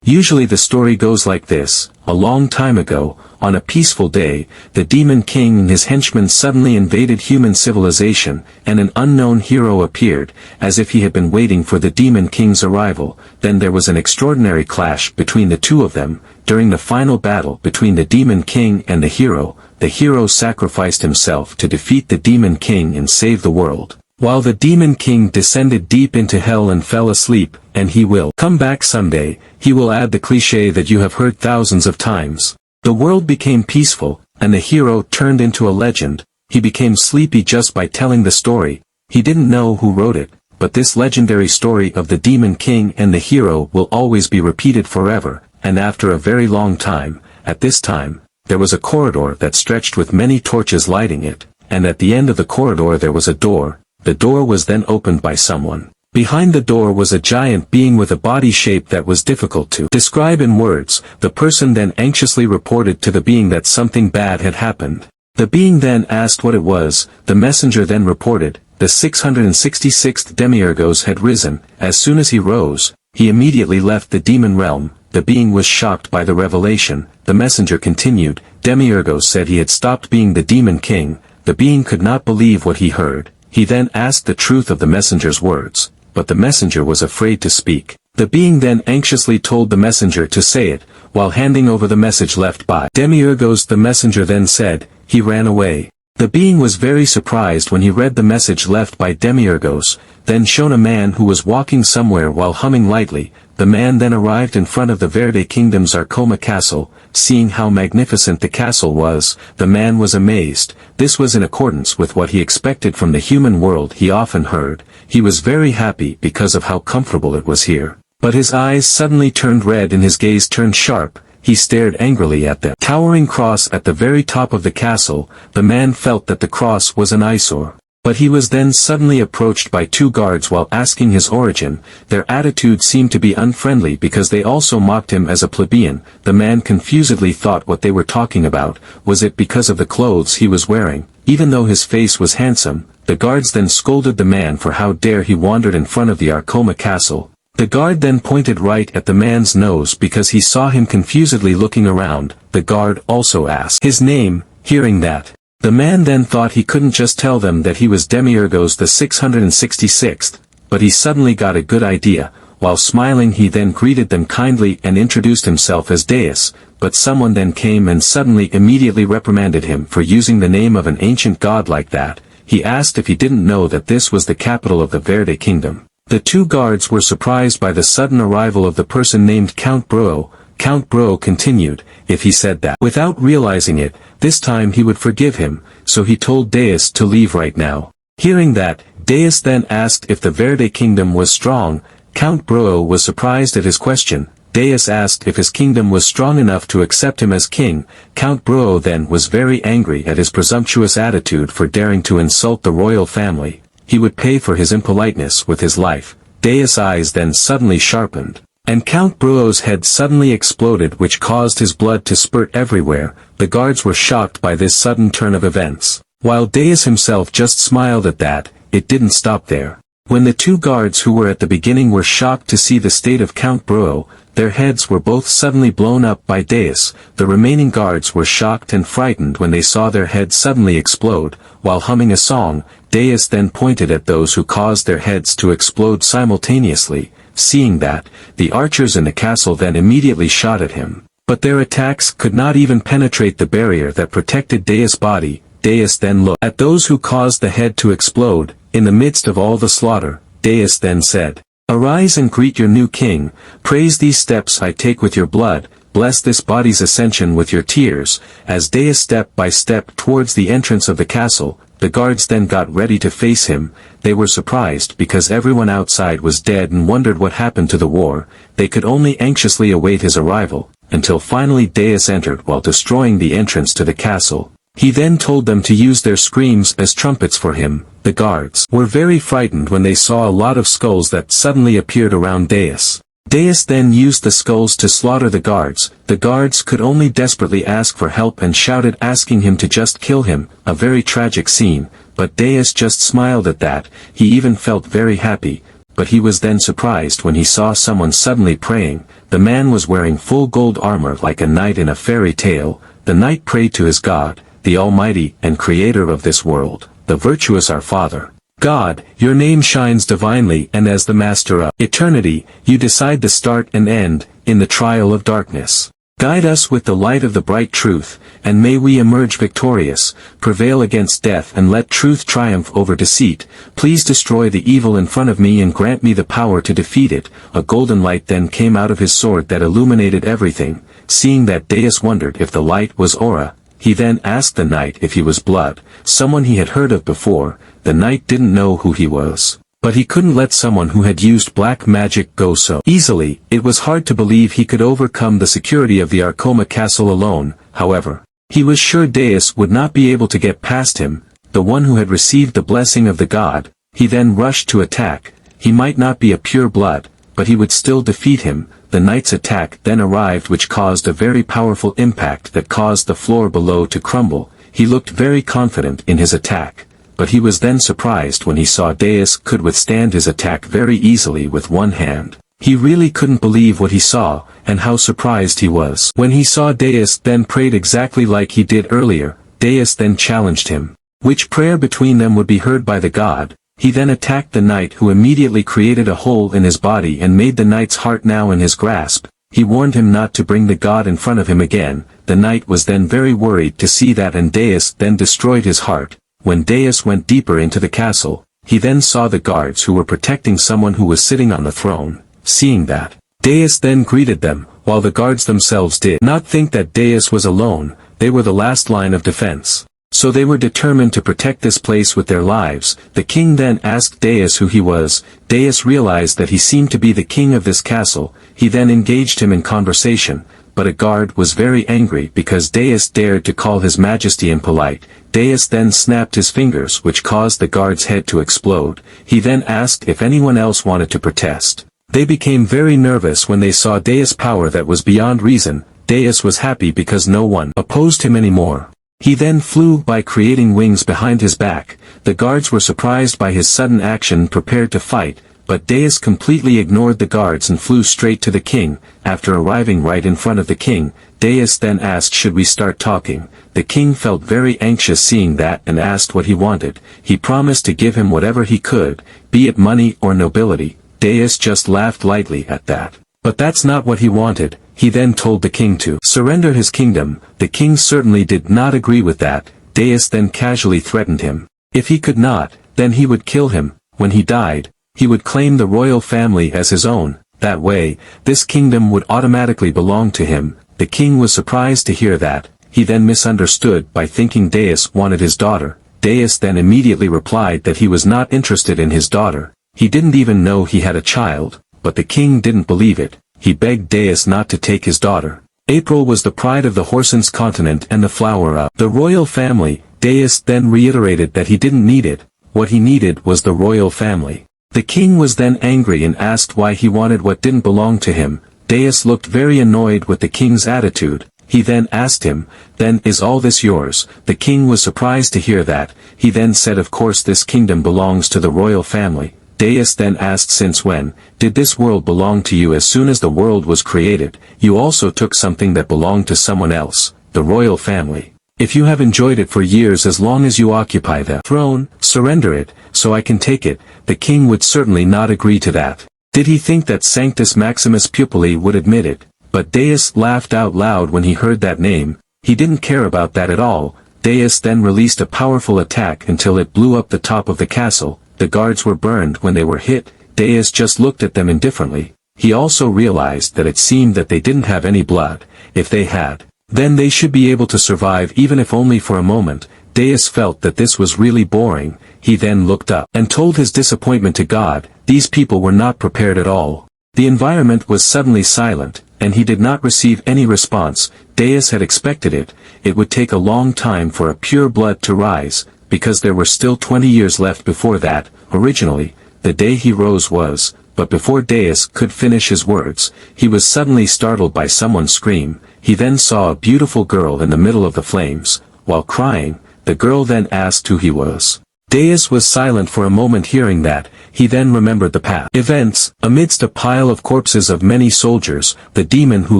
Usually the story goes like this: a long time ago, on a peaceful day, the Demon King and his henchmen suddenly invaded human civilization, and an unknown hero appeared, as if he had been waiting for the Demon King's arrival. Then there was an extraordinary clash between the two of them. During the final battle between the Demon King and the hero sacrificed himself to defeat the Demon King and save the world. While the Demon King descended deep into hell and fell asleep, and he will come back someday, he will add the cliché that you have heard thousands of times. The world became peaceful, and the hero turned into a legend. He became sleepy just by telling the story. He didn't know who wrote it, but this legendary story of the Demon King and the hero will always be repeated forever, and after a very long time, at this time, there was a corridor that stretched with many torches lighting it, and at the end of the corridor there was a door. The door was then opened by someone. Behind the door was a giant being with a body shape that was difficult to describe in words. The person then anxiously reported to the being that something bad had happened. The being then asked what it was. The messenger then reported, the 666th Demiourgos had risen. As soon as he rose, he immediately left the demon realm. The being was shocked by the revelation. The messenger continued, Demiourgos said he had stopped being the Demon King. The being could not believe what he heard. He then asked the truth of the messenger's words, but the messenger was afraid to speak. The being then anxiously told the messenger to say it, while handing over the message left by Demiourgos. The messenger then said, he ran away. The being was very surprised when he read the message left by Demiourgos, then shown a man who was walking somewhere while humming lightly. The man then arrived in front of the Verde Kingdom's Arcoma castle. Seeing how magnificent the castle was, the man was amazed. This was in accordance with what he expected from the human world he often heard. He was very happy because of how comfortable it was here. But his eyes suddenly turned red and his gaze turned sharp. He stared angrily at the towering cross at the very top of the castle. The man felt that the cross was an eyesore. But he was then suddenly approached by two guards while asking his origin. Their attitude seemed to be unfriendly because they also mocked him as a plebeian. The man confusedly thought what they were talking about. Was it because of the clothes he was wearing? Even though his face was handsome, the guards then scolded the man for how dare he wandered in front of the Arcoma castle. The guard then pointed right at the man's nose because he saw him confusedly looking around. The guard also asked his name. Hearing that, the man then thought he couldn't just tell them that he was Demiourgos the 666th, but he suddenly got a good idea. While smiling he then greeted them kindly and introduced himself as Deus, but someone then came and suddenly immediately reprimanded him for using the name of an ancient god like that. He asked if he didn't know that this was the capital of the Verde Kingdom. The two guards were surprised by the sudden arrival of the person named Count Bruo. Count Bruo continued, if he said that without realizing it, this time he would forgive him, so he told Deus to leave right now. Hearing that, Deus then asked if the Verde Kingdom was strong. Count Bruo was surprised at his question. Deus asked if his kingdom was strong enough to accept him as king. Count Bruo then was very angry at his presumptuous attitude for daring to insult the royal family. He would pay for his impoliteness with his life. Deus' eyes then suddenly sharpened, and Count Bruo's head suddenly exploded, which caused his blood to spurt everywhere. The guards were shocked by this sudden turn of events. While Deus himself just smiled at that, it didn't stop there. When the two guards who were at the beginning were shocked to see the state of Count Bruo, their heads were both suddenly blown up by Deus. The remaining guards were shocked and frightened when they saw their heads suddenly explode. While humming a song, Deus then pointed at those who caused their heads to explode simultaneously. Seeing that, the archers in the castle then immediately shot at him. But their attacks could not even penetrate the barrier that protected Deus' body. Deus then looked at those who caused the head to explode. In the midst of all the slaughter, Deus then said, "Arise and greet your new king. Praise these steps I take with your blood. Bless this body's ascension with your tears." As Deus step by step towards the entrance of the castle, the guards then got ready to face him. They were surprised because everyone outside was dead and wondered what happened to the war. They could only anxiously await his arrival, until finally Deus entered while destroying the entrance to the castle. He then told them to use their screams as trumpets for him. The guards were very frightened when they saw a lot of skulls that suddenly appeared around Deus. Deus then used the skulls to slaughter the guards. The guards could only desperately ask for help and shouted asking him to just kill him. A very tragic scene, but Deus just smiled at that. He even felt very happy. but he was then surprised when he saw someone suddenly praying. The man was wearing full gold armor like a knight in a fairy tale. The knight prayed to his God, the Almighty and Creator of this world, the virtuous our Father. God, your name shines divinely, and as the Master of eternity, you decide the start and end, in the trial of darkness. Guide us with the light of the bright truth, and may we emerge victorious, prevail against death and let truth triumph over deceit. Please destroy the evil in front of me and grant me the power to defeat it. A golden light then came out of his sword that illuminated everything. Seeing that, Deus wondered if the light was aura. He then asked the knight if he was blood, someone he had heard of before. The knight didn't know who he was, but he couldn't let someone who had used black magic go so easily. It was hard to believe he could overcome the security of the Arcoma castle alone. However, he was sure Deus would not be able to get past him, the one who had received the blessing of the god. He then rushed to attack. He might not be a pure blood, but he would still defeat him. The knight's attack then arrived, which caused a very powerful impact that caused the floor below to crumble. He looked very confident in his attack, but he was then surprised when he saw Deus could withstand his attack very easily with one hand. He really couldn't believe what he saw, and how surprised he was when he saw Deus then prayed exactly like he did earlier. Deus then challenged him, which prayer between them would be heard by the god. He then attacked the knight, who immediately created a hole in his body and made the knight's heart now in his grasp. He warned him not to bring the god in front of him again. The knight was then very worried to see that, and Deus then destroyed his heart. When Deus went deeper into the castle, he then saw the guards who were protecting someone who was sitting on the throne. Seeing that, Deus then greeted them, while the guards themselves did not think that Deus was alone. They were the last line of defense, so they were determined to protect this place with their lives. The king then asked Deus who he was. Deus realized that he seemed to be the king of this castle. He then engaged him in conversation, but a guard was very angry because Deus dared to call his majesty impolite. Deus then snapped his fingers, which caused the guard's head to explode. He then asked if anyone else wanted to protest. They became very nervous when they saw Deus' power that was beyond reason. Deus was happy because no one opposed him anymore. He then flew by creating wings behind his back. The guards were surprised by his sudden action, prepared to fight, but Deus completely ignored the guards and flew straight to the king. After arriving right in front of the king, Deus then asked, should we start talking? The king felt very anxious seeing that and asked what he wanted. He promised to give him whatever he could, be it money or nobility. Deus just laughed lightly at that. But that's not what he wanted. He then told the king to surrender his kingdom. The king certainly did not agree with that. Deus then casually threatened him. If he could not, then he would kill him. When he died, he would claim the royal family as his own. That way, this kingdom would automatically belong to him. The king was surprised to hear that. He then misunderstood by thinking Deus wanted his daughter. Deus then immediately replied that he was not interested in his daughter. He didn't even know he had a child, but the king didn't believe it. He begged Deus not to take his daughter. April was the pride of the Horsens continent and the flower of the royal family. Deus then reiterated that he didn't need it. What he needed was the royal family. The king was then angry and asked why he wanted what didn't belong to him. Deus looked very annoyed with the king's attitude. He then asked him, then is all this yours? The king was surprised to hear that. He then said, of course this kingdom belongs to the royal family. Deus then asked, since when did this world belong to you? As soon as the world was created, you also took something that belonged to someone else, the royal family. If you have enjoyed it for years, as long as you occupy the throne, surrender it, so I can take it. The king would certainly not agree to that. Did he think that Sanctus Maximus Pupili would admit it? But Deus laughed out loud when he heard that name. He didn't care about that at all. Deus then released a powerful attack until it blew up the top of the castle. The guards were burned when they were hit. Deus just looked at them indifferently. He also realized that it seemed that they didn't have any blood. If they had, then they should be able to survive, even if only for a moment. Deus felt that this was really boring. He then looked up and told his disappointment to God. These people were not prepared at all. The environment was suddenly silent, and he did not receive any response. Deus had expected it. It would take a long time for a pure blood to rise, because there were still 20 years left before that. Originally, the day he rose was, but before Deus could finish his words, he was suddenly startled by someone's scream. He then saw a beautiful girl in the middle of the flames. While crying, the girl then asked who he was. Deus was silent for a moment hearing that. He then remembered the past events. Amidst a pile of corpses of many soldiers, the demon who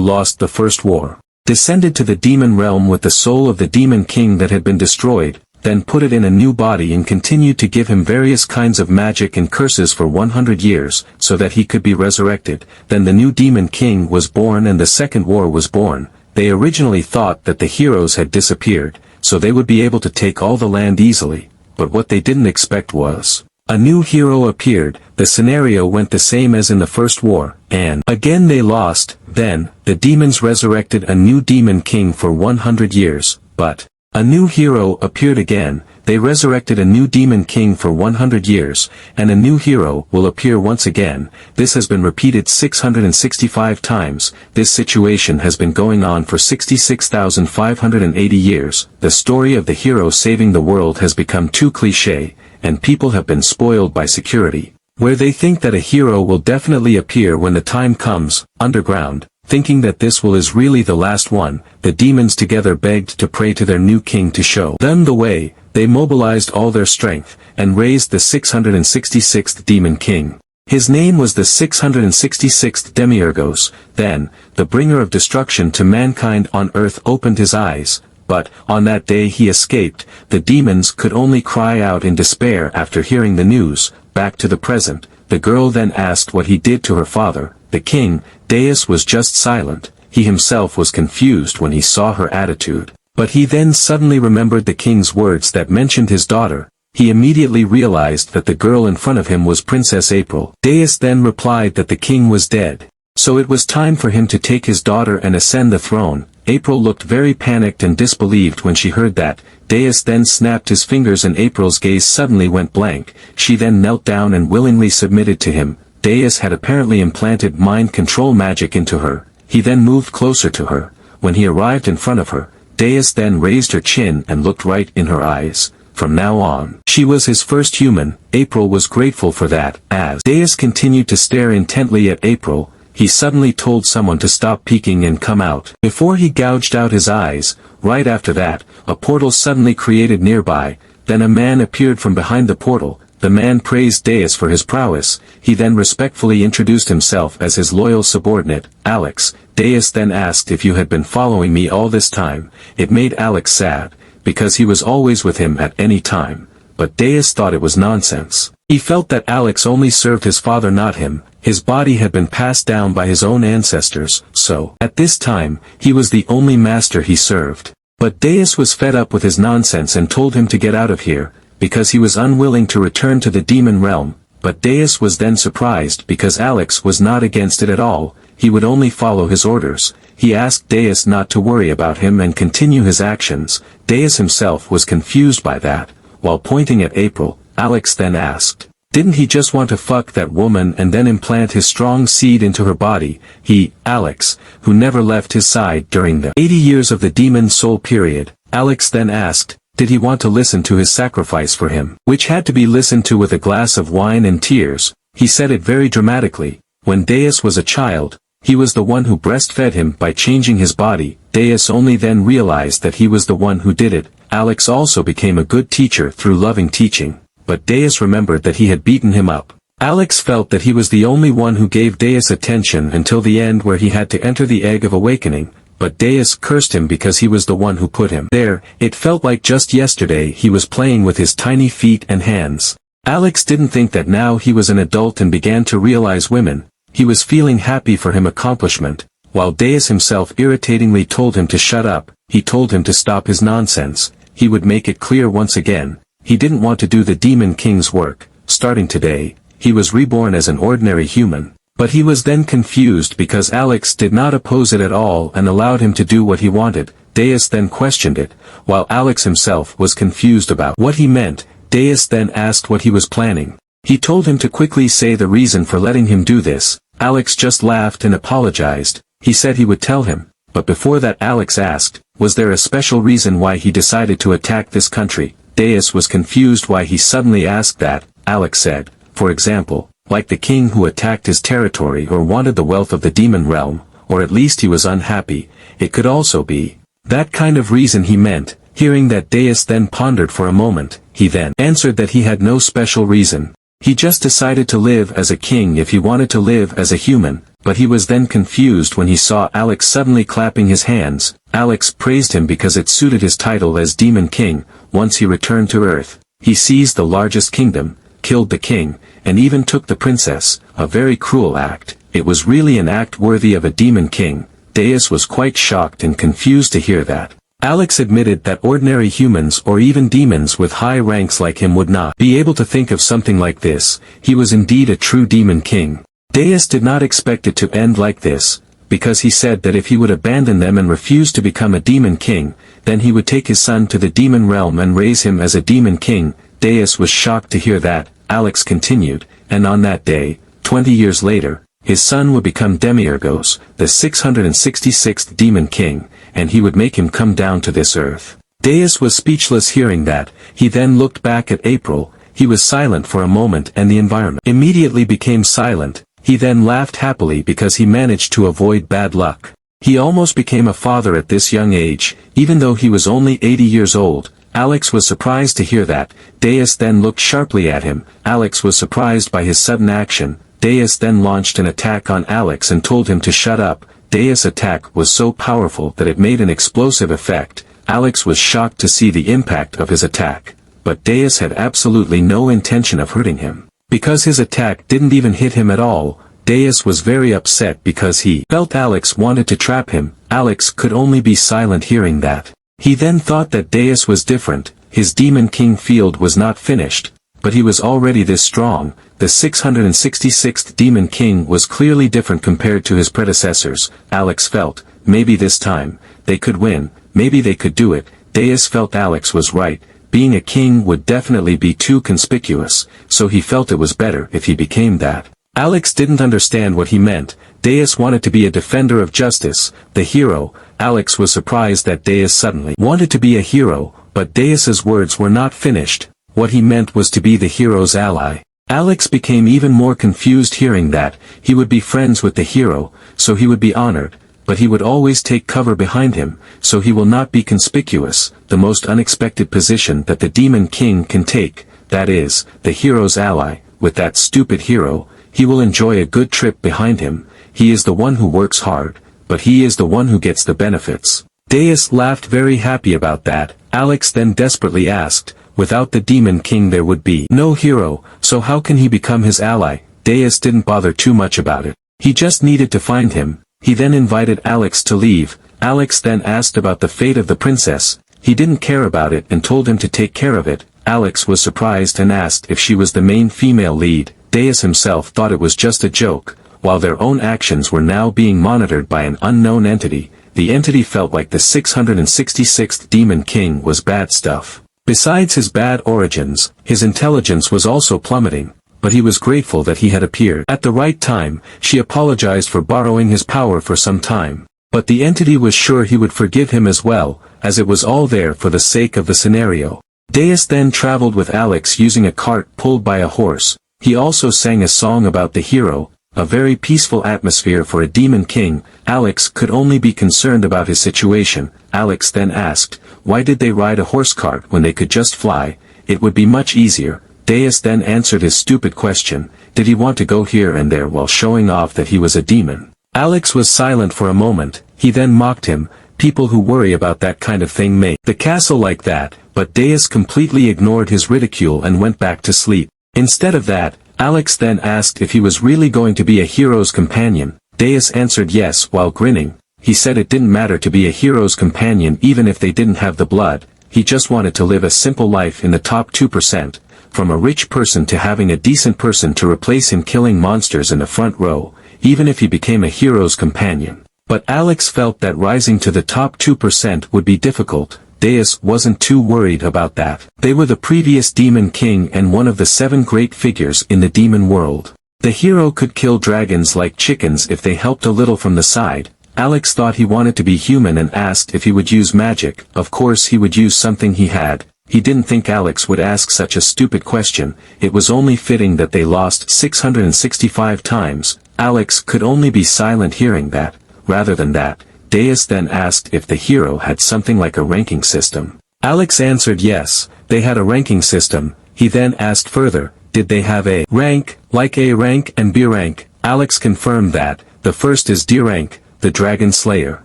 lost the first war descended to the demon realm with the soul of the demon king that had been destroyed, then put it in a new body and continued to give him various kinds of magic and curses for 100 years, so that he could be resurrected. Then the new demon king was born and the second war was born. They originally thought that the heroes had disappeared, so they would be able to take all the land easily, but what they didn't expect was a new hero appeared. The scenario went the same as in the first war, and again they lost. Then, the demons resurrected a new demon king for 100 years, but a new hero appeared again. They resurrected a new demon king for 100 years, and a new hero will appear once again. This has been repeated 665 times. This situation has been going on for 66,580 years. The story of the hero saving the world has become too cliché, and people have been spoiled by security, where they think that a hero will definitely appear when the time comes. Underground, thinking that this is really the last one, the demons together begged to pray to their new king to show them the way. They mobilized all their strength, and raised the 666th demon king. His name was the 666th Demiourgos. Then, the bringer of destruction to mankind on earth opened his eyes, but, on that day he escaped. The demons could only cry out in despair after hearing the news. Back to the present, the girl then asked what he did to her father, the king. Deus was just silent. He himself was confused when he saw her attitude. But he then suddenly remembered the king's words that mentioned his daughter. He immediately realized that the girl in front of him was Princess April. Deus then replied that the king was dead. So it was time for him to take his daughter and ascend the throne. April looked very panicked and disbelieved when she heard that. Deus then snapped his fingers and April's gaze suddenly went blank. She then knelt down and willingly submitted to him. Deus had apparently implanted mind control magic into her. He then moved closer to her. When he arrived in front of her, Deus then raised her chin and looked right in her eyes. From now on, she was his first human. April was grateful for that. As Deus continued to stare intently at April, he suddenly told someone to stop peeking and come out. Before he gouged out his eyes, right after that, a portal suddenly created nearby. Then a man appeared from behind the portal. The man praised Deus for his prowess. He then respectfully introduced himself as his loyal subordinate, Alex. Deus then asked if you had been following me all this time. It made Alex sad, because he was always with him at any time. But Deus thought it was nonsense. He felt that Alex only served his father, not him. His body had been passed down by his own ancestors, so, at this time, he was the only master he served. But Deus was fed up with his nonsense and told him to get out of here, because he was unwilling to return to the demon realm. But Deus was then surprised because Alex was not against it at all. He would only follow his orders. He asked Deus not to worry about him and continue his actions. Deus himself was confused by that. While pointing at April, Alex then asked, didn't he just want to fuck that woman and then implant his strong seed into her body? He, Alex, who never left his side during the 80 years of the demon soul period. Alex then asked, did he want to listen to his sacrifice for him, which had to be listened to with a glass of wine and tears? He said it very dramatically. When Deus was a child, he was the one who breastfed him by changing his body. Deus only then realized that he was the one who did it. Alex also became a good teacher through loving teaching. But Deus remembered that he had beaten him up. Alex felt that he was the only one who gave Deus attention until the end, where he had to enter the egg of awakening. But Deus cursed him because he was the one who put him there. It felt like just yesterday he was playing with his tiny feet and hands. Alex didn't think that now he was an adult and began to realize women. He was feeling happy for his accomplishment. While Deus himself irritatingly told him to shut up, he told him to stop his nonsense. He would make it clear once again. He didn't want to do the Demon King's work. Starting today, he was reborn as an ordinary human. But he was then confused because Alex did not oppose it at all and allowed him to do what he wanted. Deus then questioned it. While Alex himself was confused about what he meant, Deus then asked what he was planning. He told him to quickly say the reason for letting him do this. Alex just laughed and apologized. He said he would tell him. But before that, Alex asked, was there a special reason why he decided to attack this country? Deus was confused why he suddenly asked that. Alex said, for example, like the king who attacked his territory or wanted the wealth of the demon realm, or at least he was unhappy. It could also be that kind of reason he meant. Hearing that, Deus then pondered for a moment. He then answered that he had no special reason. He just decided to live as a king if he wanted to live as a human, but he was then confused when he saw Alex suddenly clapping his hands. Alex praised him because it suited his title as Demon King. Once he returned to Earth, he seized the largest kingdom, killed the king, and even took the princess, a very cruel act. It was really an act worthy of a demon king. Deus was quite shocked and confused to hear that. Alex admitted that ordinary humans or even demons with high ranks like him would not be able to think of something like this. He was indeed a true demon king. Deus did not expect it to end like this, because he said that if he would abandon them and refuse to become a demon king, then he would take his son to the demon realm and raise him as a demon king. Deus was shocked to hear that. Alex continued, and on that day, 20 years later, his son would become Demiourgos, the 666th demon king, and he would make him come down to this earth. Deus was speechless hearing that. He then looked back at April. He was silent for a moment and the environment immediately became silent. He then laughed happily because he managed to avoid bad luck. He almost became a father at this young age, even though he was only 80 years old. Alex was surprised to hear that. Deus then looked sharply at him. Alex was surprised by his sudden action. Deus then launched an attack on Alex and told him to shut up. Deus' attack was so powerful that it made an explosive effect. Alex was shocked to see the impact of his attack. But Deus had absolutely no intention of hurting him. Because his attack didn't even hit him at all, Deus was very upset because he felt Alex wanted to trap him. Alex could only be silent hearing that. He then thought that Deus was different. His Demon King field was not finished, but he was already this strong. The 666th Demon King was clearly different compared to his predecessors. Alex felt, maybe this time, they could win, maybe they could do it. Deus felt Alex was right. Being a king would definitely be too conspicuous, so he felt it was better if he became that. Alex didn't understand what he meant. Deus wanted to be a defender of justice, the hero. Alex was surprised that Deus suddenly wanted to be a hero, but Deus's words were not finished. What he meant was to be the hero's ally. Alex became even more confused hearing that. He would be friends with the hero, so he would be honored, but he would always take cover behind him, so he will not be conspicuous. The most unexpected position that the Demon King can take, that is, the hero's ally. With that stupid hero, he will enjoy a good trip behind him. He is the one who works hard, but he is the one who gets the benefits. Deus laughed very happy about that. Alex then desperately asked, without the Demon King there would be no hero, so how can he become his ally? Deus didn't bother too much about it. He just needed to find him. He then invited Alex to leave. Alex then asked about the fate of the princess. He didn't care about it and told him to take care of it. Alex was surprised and asked if she was the main female lead. Deus himself thought it was just a joke. While their own actions were now being monitored by an unknown entity, the entity felt like the 666th Demon King was bad stuff. Besides his bad origins, his intelligence was also plummeting, but he was grateful that he had appeared at the right time. She apologized for borrowing his power for some time, but the entity was sure he would forgive him as well, as it was all there for the sake of the scenario. Deus then traveled with Alex using a cart pulled by a horse. He also sang a song about the hero, a very peaceful atmosphere for a demon king. Alex could only be concerned about his situation. Alex then asked, why did they ride a horse cart when they could just fly? It would be much easier. Deus then answered his stupid question. Did he want to go here and there while showing off that he was a demon? Alex was silent for a moment. He then mocked him. People who worry about that kind of thing make the castle like that, but Deus completely ignored his ridicule and went back to sleep. Instead of that, Alex then asked if he was really going to be a hero's companion. Deus answered yes while grinning. He said it didn't matter to be a hero's companion even if they didn't have the blood. He just wanted to live a simple life in the top 2%, from a rich person to having a decent person to replace him killing monsters in the front row, even if he became a hero's companion. But Alex felt that rising to the top 2% would be difficult. Deus wasn't too worried about that. They were the previous Demon King and one of the 7 great figures in the demon world. The hero could kill dragons like chickens if they helped a little from the side. Alex thought he wanted to be human and asked if he would use magic. Of course he would use something he had. He didn't think Alex would ask such a stupid question. It was only fitting that they lost 665 times. Alex could only be silent hearing that. Rather than that, Deus then asked if the hero had something like a ranking system. Alex answered yes, they had a ranking system. He then asked further, did they have a rank, like A rank and B rank? Alex confirmed that, the first is D rank, the dragon slayer.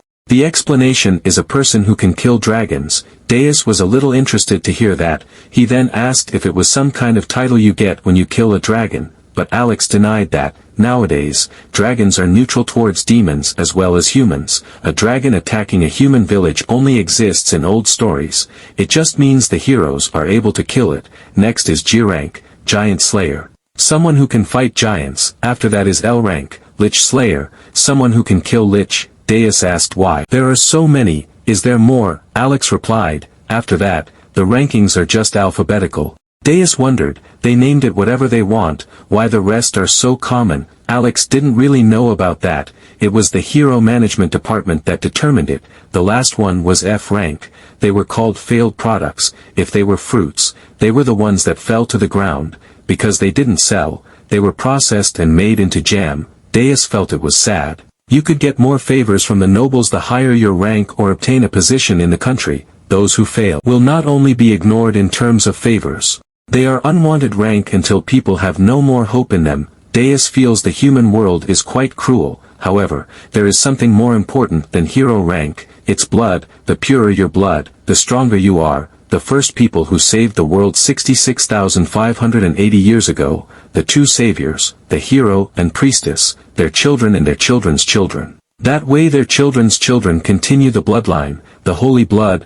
The explanation is a person who can kill dragons. Deus was a little interested to hear that. He then asked if it was some kind of title you get when you kill a dragon, but Alex denied that. Nowadays, dragons are neutral towards demons as well as humans. A dragon attacking a human village only exists in old stories. It just means the heroes are able to kill it. Next is G rank, giant slayer. Someone who can fight giants. After that is L rank, lich slayer, someone who can kill lich. Deus asked why. There are so many, is there more? Alex replied, after that, the rankings are just alphabetical. Deus wondered, they named it whatever they want, why the rest are so common? Alex didn't really know about that. It was the hero management department that determined it. The last one was F rank. They were called failed products. If they were fruits, they were the ones that fell to the ground. Because they didn't sell, they were processed and made into jam. Deus felt it was sad. You could get more favors from the nobles the higher your rank or obtain a position in the country. Those who fail will not only be ignored in terms of favors. They are unwanted rank until people have no more hope in them. Deus feels the human world is quite cruel. However, there is something more important than hero rank. It's blood. The purer your blood, the stronger you are. The first people who saved the world 66,580 years ago, the two saviors, the hero and priestess, their children and their children's children. That way their children's children continue the bloodline, the holy blood,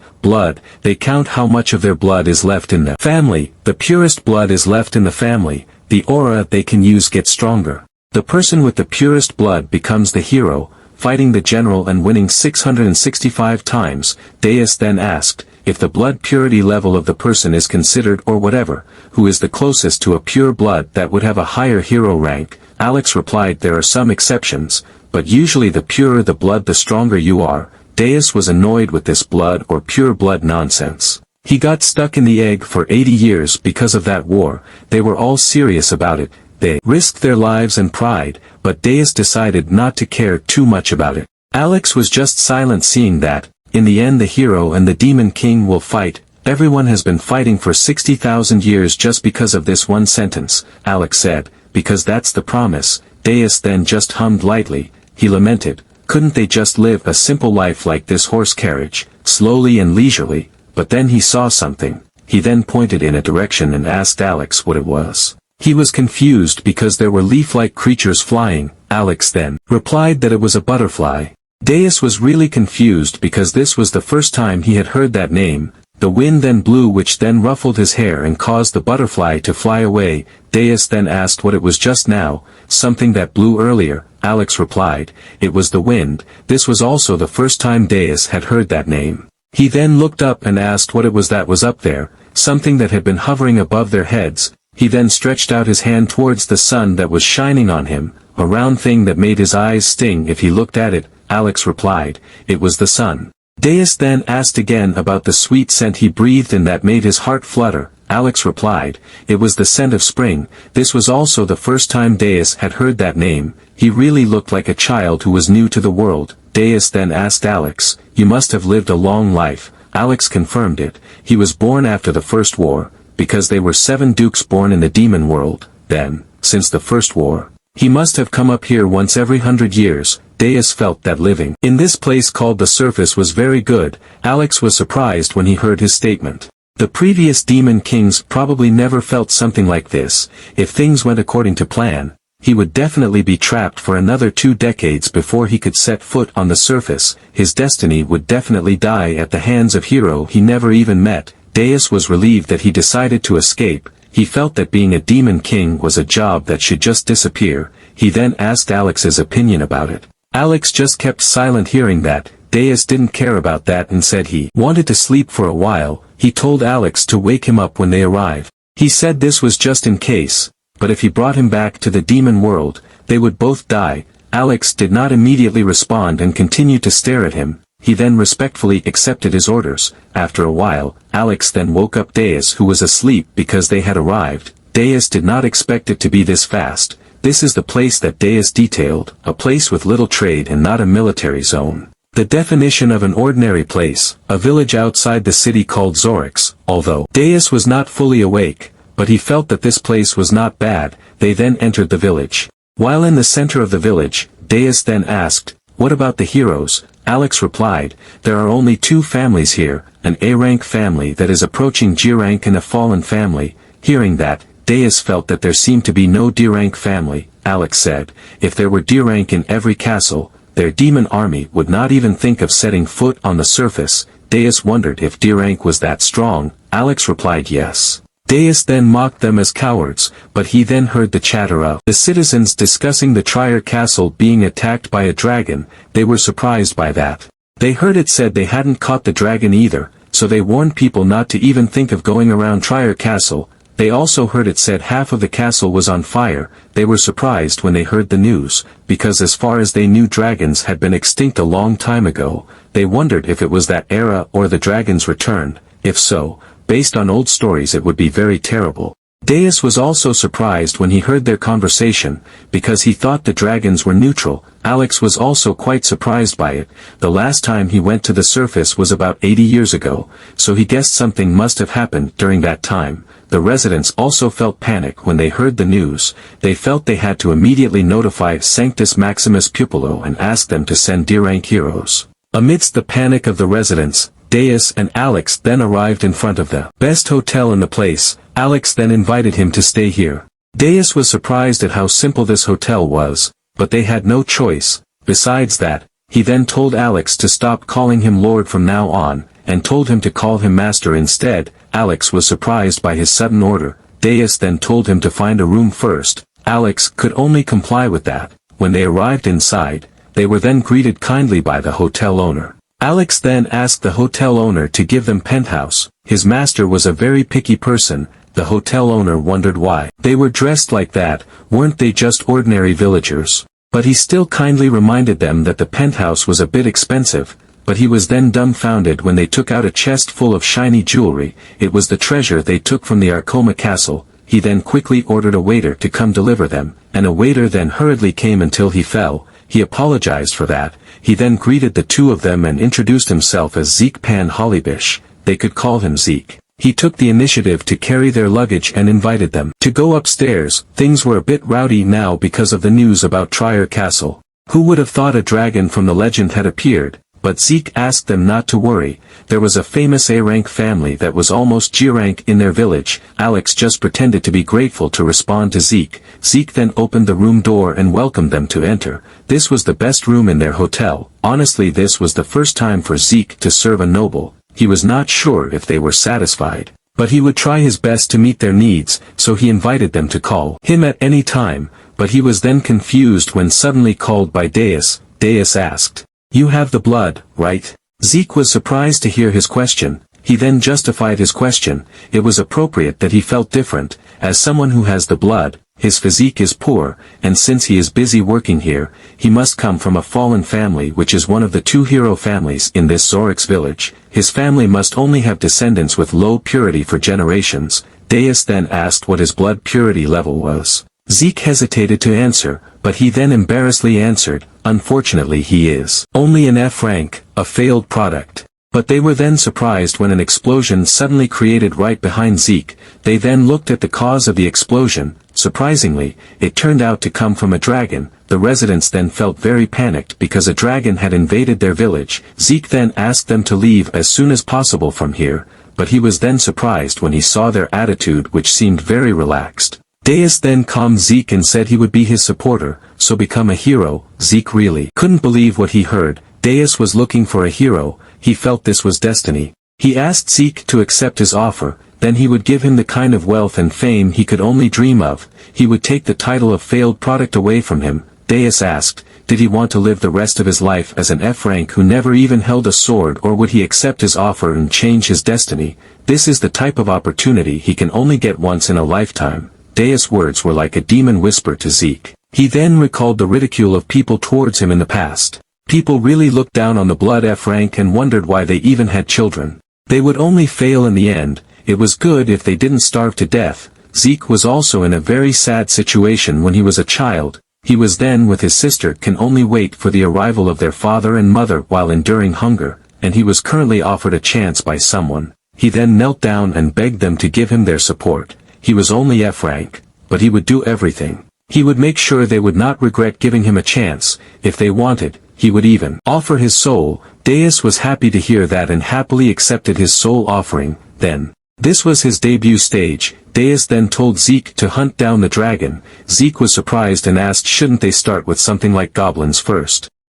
they count how much of their blood is left in the family. The purest blood is left in the family. The aura they can use gets stronger. The person with the purest blood becomes the hero, fighting the general and winning 665 times. Deus then asked, if the blood purity level of the person is considered or whatever, who is the closest to a pure blood that would have a higher hero rank? Alex replied there are some exceptions, but usually the purer the blood the stronger you are. Deus was annoyed with this blood or pure blood nonsense. He got stuck in the egg for 80 years because of that war. They were all serious about it. They risked their lives and pride, but Deus decided not to care too much about it. Alex was just silent seeing that. In the end the hero and the demon king will fight. Everyone has been fighting for 60,000 years just because of this one sentence, Alex said, because that's the promise. Deus then just hummed lightly. He lamented, couldn't they just live a simple life like this horse carriage, slowly and leisurely? But then he saw something. He then pointed in a direction and asked Alex what it was. He was confused because there were leaf-like creatures flying. Alex then replied that it was a butterfly. Deus was really confused because this was the first time he had heard that name. The wind then blew which then ruffled his hair and caused the butterfly to fly away. Deus then asked what it was just now, something that blew earlier. Alex replied, it was the wind. This was also the first time Deus had heard that name. He then looked up and asked what it was that was up there, something that had been hovering above their heads. He then stretched out his hand towards the sun that was shining on him, a round thing that made his eyes sting if he looked at it. Alex replied, it was the sun. Deus then asked again about the sweet scent he breathed and that made his heart flutter. Alex replied, it was the scent of spring. This was also the first time Deus had heard that name. He really looked like a child who was new to the world. Deus then asked Alex, you must have lived a long life. Alex confirmed it. He was born after the first war, because they were 7 dukes born in the demon world. Then, since the first war, he must have come up here once every 100 years. Deus felt that living in this place called the surface was very good. Alex was surprised when he heard his statement. The previous demon kings probably never felt something like this. If things went according to plan, he would definitely be trapped for another 2 decades before he could set foot on the surface. His destiny would definitely die at the hands of hero he never even met. Deus was relieved that he decided to escape. He felt that being a demon king was a job that should just disappear. He then asked Alex's opinion about it. Alex just kept silent hearing that. Deus didn't care about that and said he wanted to sleep for a while. He told Alex to wake him up when they arrived. He said this was just in case, but if he brought him back to the demon world, they would both die. Alex did not immediately respond and continued to stare at him. He then respectfully accepted his orders. After a while, Alex then woke up Deus who was asleep because they had arrived. Deus did not expect it to be this fast. This is the place that Deus detailed, a place with little trade and not a military zone. The definition of an ordinary place, a village outside the city called Zorix, although Deus was not fully awake, but he felt that this place was not bad. They then entered the village. While in the center of the village, Deus then asked, "What about the heroes?" Alex replied, "There are only two families here, an A-rank family that is approaching G-rank and a fallen family." Hearing that, Deus felt that there seemed to be no D-rank family. Alex said, "If there were D-rank in every castle, their demon army would not even think of setting foot on the surface." Deus wondered if D-rank was that strong. Alex replied yes. Deus then mocked them as cowards, but he then heard the chatter of the citizens discussing the Trier Castle being attacked by a dragon. They were surprised by that. They heard it said they hadn't caught the dragon either, so they warned people not to even think of going around Trier Castle. They also heard it said half of the castle was on fire. They were surprised when they heard the news, because as far as they knew dragons had been extinct a long time ago. They wondered if it was that era or the dragons returned. If so, based on old stories it would be very terrible. Deus was also surprised when he heard their conversation, because he thought the dragons were neutral. Alex was also quite surprised by it. The last time he went to the surface was about 80 years ago, so he guessed something must have happened during that time. The residents also felt panic when they heard the news. They felt they had to immediately notify Sanctus Maximus Pupilo and ask them to send D-rank heroes. Amidst the panic of the residents, Deus and Alex then arrived in front of the best hotel in the place. Alex then invited him to stay here. Deus was surprised at how simple this hotel was, but they had no choice. Besides that, he then told Alex to stop calling him Lord from now on, and told him to call him Master instead. Alex was surprised by his sudden order. Deus then told him to find a room first. Alex could only comply with that. When they arrived inside, they were then greeted kindly by the hotel owner. Alex then asked the hotel owner to give them penthouse. His master was a very picky person. The hotel owner wondered why they were dressed like that. Weren't they just ordinary villagers? But he still kindly reminded them that the penthouse was a bit expensive. But he was then dumbfounded when they took out a chest full of shiny jewelry. It was the treasure they took from the Arcoma castle. He then quickly ordered a waiter to come deliver them, and a waiter then hurriedly came until he fell. He apologized for that. He then greeted the two of them and introduced himself as Zeke Pan Hollybish. They could call him Zeke. He took the initiative to carry their luggage and invited them to go upstairs. Things were a bit rowdy now because of the news about Trier Castle. Who would have thought a dragon from the legend had appeared? But Zeke asked them not to worry. There was a famous A-rank family that was almost G-rank in their village. Alex just pretended to be grateful to respond to Zeke. Zeke then opened the room door and welcomed them to enter. This was the best room in their hotel. Honestly, this was the first time for Zeke to serve a noble. He was not sure if they were satisfied, but he would try his best to meet their needs, so he invited them to call him at any time. But he was then confused when suddenly called by Deus. Deus asked, "You have the blood, right?" Zeke was surprised to hear his question. He then justified his question. It was appropriate that he felt different. As someone who has the blood, his physique is poor, and since he is busy working here, he must come from a fallen family, which is one of the two hero families in this Zorix village. His family must only have descendants with low purity for generations. Deus then asked what his blood purity level was. Zeke hesitated to answer, but he then embarrassedly answered, "Unfortunately he is only an F rank, a failed product." But they were then surprised when an explosion suddenly created right behind Zeke. They then looked at the cause of the explosion. Surprisingly, it turned out to come from a dragon. The residents then felt very panicked because a dragon had invaded their village. Zeke then asked them to leave as soon as possible from here, but he was then surprised when he saw their attitude, which seemed very relaxed. Deus then calmed Zeke and said he would be his supporter, so become a hero. Zeke really couldn't believe what he heard. Deus was looking for a hero. He felt this was destiny. He asked Zeke to accept his offer, then he would give him the kind of wealth and fame he could only dream of. He would take the title of failed product away from him. Deus asked, did he want to live the rest of his life as an F rank who never even held a sword, or would he accept his offer and change his destiny? This is the type of opportunity he can only get once in a lifetime. Deus' words were like a demon whisper to Zeke. He then recalled the ridicule of people towards him in the past. People really looked down on the blood F rank and wondered why they even had children. They would only fail in the end. It was good if they didn't starve to death. Zeke was also in a very sad situation when he was a child. He was then with his sister can only wait for the arrival of their father and mother while enduring hunger, and he was currently offered a chance by someone. He then knelt down and begged them to give him their support. He was only F rank, but he would do everything. He would make sure they would not regret giving him a chance. If they wanted, he would even offer his soul. Deus was happy to hear that and happily accepted his soul offering. Then, this was his debut stage. Deus then told Zeke to hunt down the dragon. Zeke was surprised and asked shouldn't they start with something like goblins first.